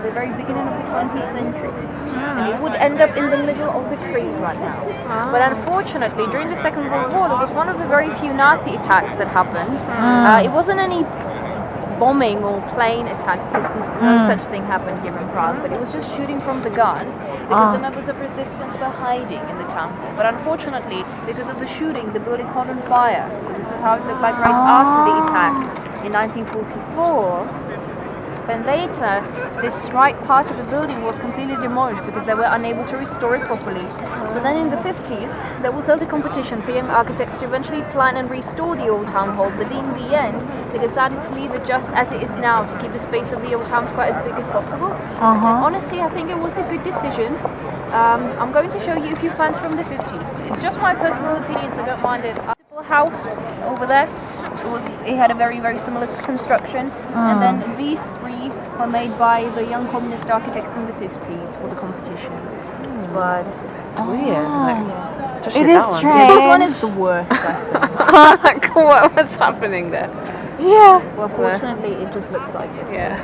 at the very beginning of the 20th century. And it would end up in the middle of the trees right now. But unfortunately, during the Second World War, there was one of the very few Nazi attacks that happened. It wasn't any bombing or plane attack, because no such thing happened here in Prague, but it was just shooting from the gun, because the members of resistance were hiding in the town. But unfortunately, because of the shooting, the building caught on fire. So this is how it looked like right after the attack in 1944. And later, this right part of the building was completely demolished because they were unable to restore it properly. So then in the 50s, there was held a competition for young architects to eventually plan and restore the old town hall, but in the end, they decided to leave it just as it is now, to keep the space of the old town quite as big as possible. And honestly, I think it was a good decision. I'm going to show you a few plans from the 50s. It's just my personal opinion, so don't mind it. House over there, it had a very, very similar construction, and then these three were made by the young communist architects in the 50s for the competition. But it's weird. It is strange. This one is the worst, I think. What's happening there? Yeah. Well, fortunately, it just looks like this. Yeah.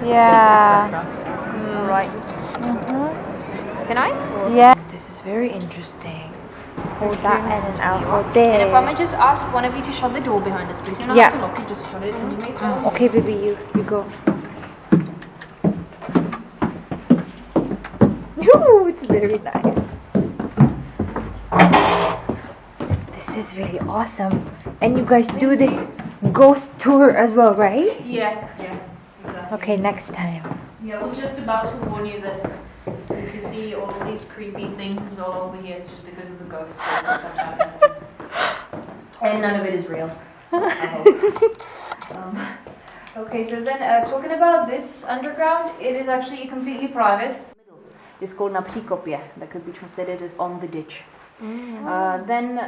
Right. Can I? Yeah. This is very interesting. Hold that and then I'll hold this. And if I may just ask one of you to shut the door behind us, please. You don't have to lock it, just shut it and you may fall. Okay, baby, you go. Ooh, it's very nice. This is really awesome. And you guys do this ghost tour as well, right? Yeah, exactly. Okay, next time. Yeah, I was just about to warn you that if you see all of these creepy things all over here, it's just because of the ghosts. And none of it is real. I hope. Okay, so then talking about this underground, it is actually completely private. is called na příkopě, that could be translated as on the ditch. Then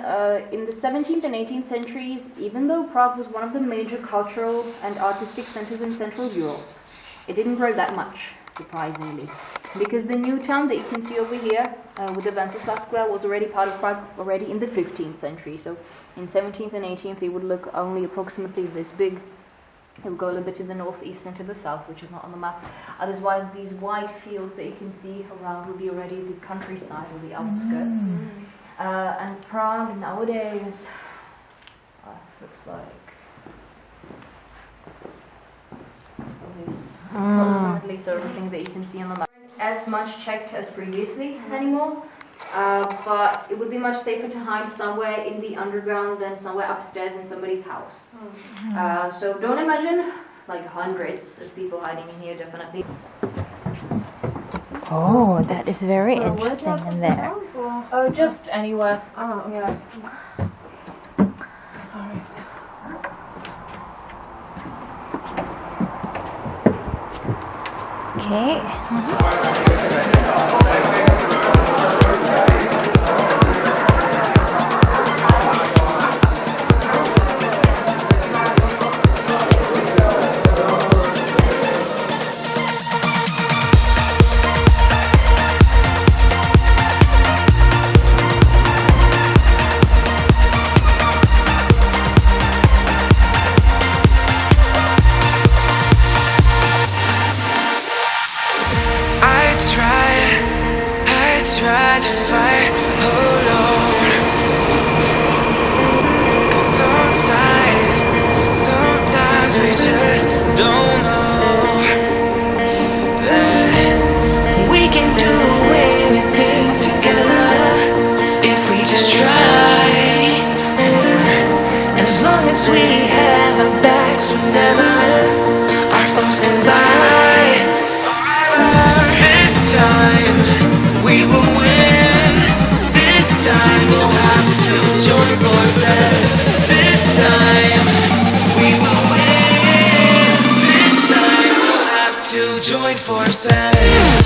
in the 17th and 18th centuries, even though Prague was one of the major cultural and artistic centers in Central Europe, it didn't grow that much, surprisingly. Because the new town that you can see over here with the Wenceslav Square was already part of Prague already in the 15th century. So in 17th and 18th it would look only approximately this big. It would go a little bit to the northeast and to the south, which is not on the map. Otherwise, these white fields that you can see around would be already the countryside or the outskirts. And Prague nowadays looks like this approximately sort of thing that you can see on the map. As much checked as previously anymore, but it would be much safer to hide somewhere in the underground than somewhere upstairs in somebody's house. So don't imagine like hundreds of people hiding in here, definitely. Oh, that is very interesting in there. Oh, just anywhere. Oh, Yeah. alright. Okay. I tried to fight alone. 'Cause sometimes we just don't know that we can do anything together if we just try. And as long as we have our backs whenever our foes come by, this time we will win. This time we'll have to join forces. This time we will win. This time we'll have to join forces.